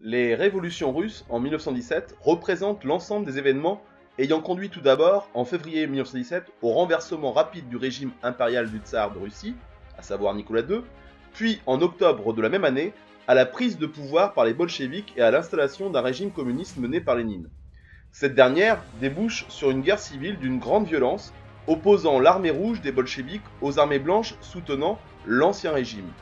Les révolutions russes en 1917 représentent l'ensemble des événements ayant conduit tout d'abord, en février 1917, au renversement rapide du régime impérial du tsar de Russie, à savoir Nicolas II, puis en octobre de la même année, à la prise de pouvoir par les bolcheviks et à l'installation d'un régime communiste mené par Lénine. Cette dernière débouche sur une guerre civile d'une grande violence, opposant l'armée rouge des bolcheviks aux armées blanches soutenant l'ancien régime.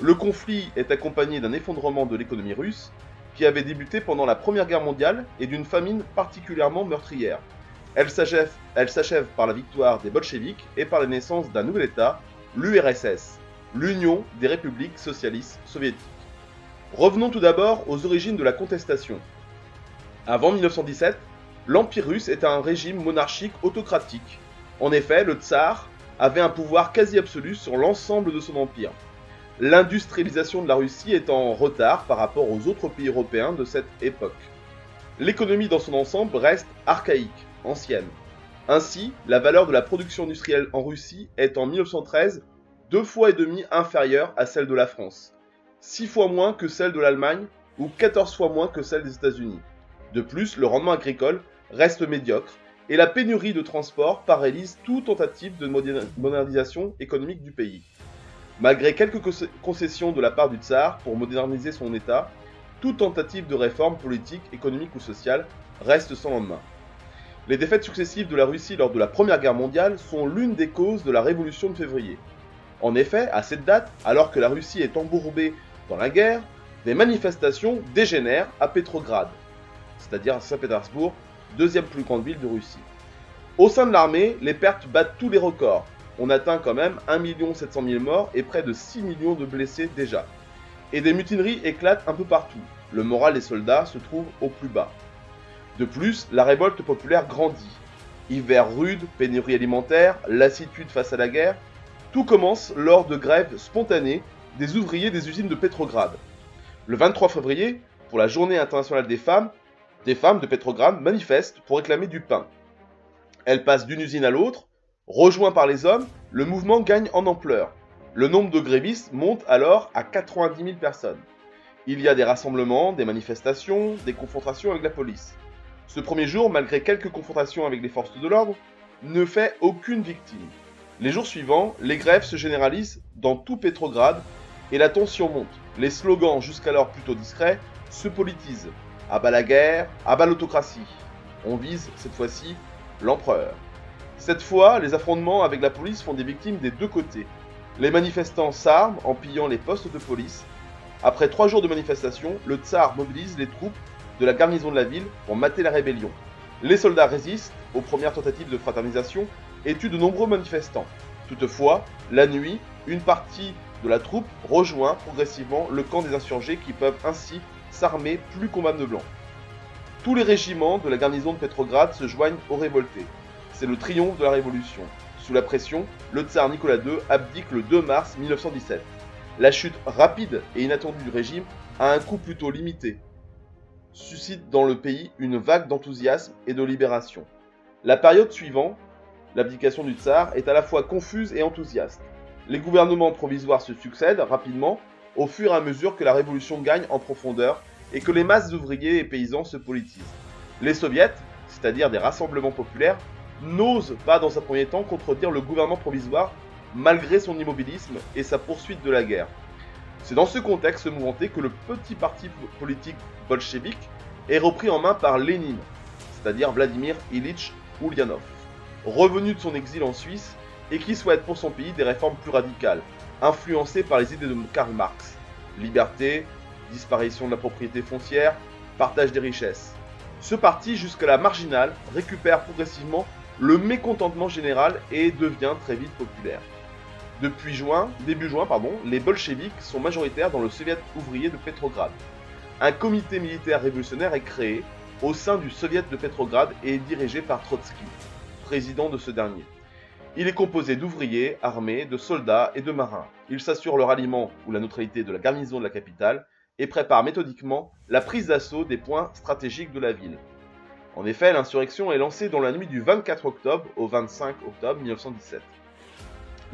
Le conflit est accompagné d'un effondrement de l'économie russe, qui avait débuté pendant la Première Guerre mondiale et d'une famine particulièrement meurtrière. Elle s'achève par la victoire des bolcheviks et par la naissance d'un nouvel État, l'URSS, l'Union des républiques socialistes soviétiques. Revenons tout d'abord aux origines de la contestation. Avant 1917, l'Empire russe était un régime monarchique autocratique. En effet, le tsar avait un pouvoir quasi absolu sur l'ensemble de son empire. L'industrialisation de la Russie est en retard par rapport aux autres pays européens de cette époque. L'économie dans son ensemble reste archaïque, ancienne. Ainsi, la valeur de la production industrielle en Russie est en 1913 2,5 fois inférieure à celle de la France, 6 fois moins que celle de l'Allemagne ou 14 fois moins que celle des États-Unis. De plus, le rendement agricole reste médiocre et la pénurie de transport paralyse toute tentative de modernisation économique du pays. Malgré quelques concessions de la part du tsar pour moderniser son État, toute tentative de réforme politique, économique ou sociale reste sans lendemain. Les défaites successives de la Russie lors de la Première Guerre mondiale sont l'une des causes de la Révolution de février. En effet, à cette date, alors que la Russie est embourbée dans la guerre, des manifestations dégénèrent à Petrograd, c'est-à-dire à Saint-Pétersbourg, deuxième plus grande ville de Russie. Au sein de l'armée, les pertes battent tous les records. On atteint quand même 1 700 000 morts et près de 6 millions de blessés déjà. Et des mutineries éclatent un peu partout. Le moral des soldats se trouve au plus bas. De plus, la révolte populaire grandit. Hiver rude, pénurie alimentaire, lassitude face à la guerre, tout commence lors de grèves spontanées des ouvriers des usines de Petrograd. Le 23 février, pour la journée internationale des femmes de Petrograd manifestent pour réclamer du pain. Elles passent d'une usine à l'autre. Rejoint par les hommes, le mouvement gagne en ampleur. Le nombre de grévistes monte alors à 90 000 personnes. Il y a des rassemblements, des manifestations, des confrontations avec la police. Ce premier jour, malgré quelques confrontations avec les forces de l'ordre, ne fait aucune victime. Les jours suivants, les grèves se généralisent dans tout Petrograd et la tension monte. Les slogans, jusqu'alors plutôt discrets, se politisent. À bas la guerre, à bas l'autocratie. On vise, cette fois-ci, l'empereur. Cette fois, les affrontements avec la police font des victimes des deux côtés. Les manifestants s'arment en pillant les postes de police. Après 3 jours de manifestation, le tsar mobilise les troupes de la garnison de la ville pour mater la rébellion. Les soldats résistent aux premières tentatives de fraternisation et tuent de nombreux manifestants. Toutefois, la nuit, une partie de la troupe rejoint progressivement le camp des insurgés qui peuvent ainsi s'armer plus convenablement. Tous les régiments de la garnison de Petrograd se joignent aux révoltés. C'est le triomphe de la Révolution. Sous la pression, le tsar Nicolas II abdique le 2 mars 1917. La chute rapide et inattendue du régime a un coût plutôt limité, suscite dans le pays une vague d'enthousiasme et de libération. La période suivant l'abdication du tsar est à la fois confuse et enthousiaste. Les gouvernements provisoires se succèdent rapidement au fur et à mesure que la révolution gagne en profondeur et que les masses d'ouvriers et paysans se politisent. Les soviets, c'est-à-dire des rassemblements populaires, n'ose pas dans un premier temps contredire le gouvernement provisoire malgré son immobilisme et sa poursuite de la guerre. C'est dans ce contexte mouvementé que le petit parti politique bolchevique est repris en main par Lénine, c'est-à-dire Vladimir Ilitch Ulyanov, revenu de son exil en Suisse et qui souhaite pour son pays des réformes plus radicales, influencées par les idées de Karl Marx, liberté, disparition de la propriété foncière, partage des richesses. Ce parti, jusqu'à la marginale, récupère progressivement le mécontentement général et devient très vite populaire. Début juin, les bolcheviks sont majoritaires dans le soviet ouvrier de Petrograd. Un comité militaire révolutionnaire est créé au sein du soviet de Petrograd et est dirigé par Trotsky, président de ce dernier. Il est composé d'ouvriers, armés, de soldats et de marins. Il s'assure le ralliement ou la neutralité de la garnison de la capitale et prépare méthodiquement la prise d'assaut des points stratégiques de la ville. En effet, l'insurrection est lancée dans la nuit du 24 octobre au 25 octobre 1917.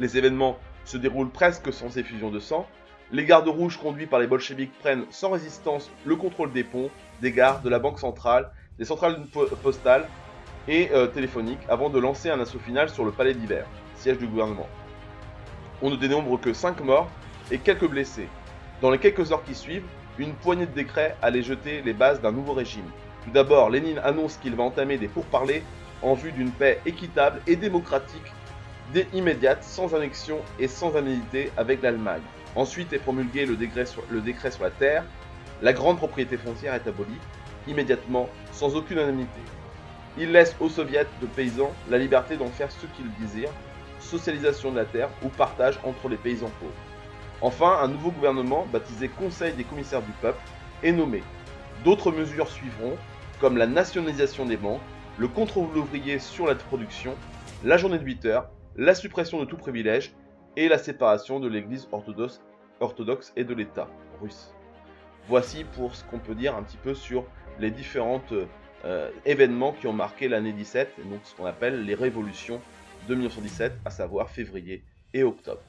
Les événements se déroulent presque sans effusion de sang. Les gardes rouges conduits par les bolcheviks prennent sans résistance le contrôle des ponts, des gares, de la banque centrale, des centrales postales et téléphoniques avant de lancer un assaut final sur le palais d'hiver, siège du gouvernement. On ne dénombre que 5 morts et quelques blessés. Dans les quelques heures qui suivent, une poignée de décrets allait jeter les bases d'un nouveau régime. Tout d'abord, Lénine annonce qu'il va entamer des pourparlers en vue d'une paix équitable et démocratique immédiate, sans annexion et sans amitié avec l'Allemagne. Ensuite est promulgué le décret sur la terre. La grande propriété foncière est abolie, immédiatement, sans aucune indemnité. Il laisse aux soviets de paysans la liberté d'en faire ce qu'ils désirent, socialisation de la terre ou partage entre les paysans pauvres. Enfin, un nouveau gouvernement, baptisé Conseil des commissaires du peuple, est nommé. D'autres mesures suivront, comme la nationalisation des banques, le contrôle ouvrier sur la production, la journée de 8 heures, la suppression de tout privilège et la séparation de l'Église orthodoxe et de l'État russe. Voici pour ce qu'on peut dire un petit peu sur les différents événements qui ont marqué l'année 17, donc ce qu'on appelle les révolutions de 1917, à savoir février et octobre.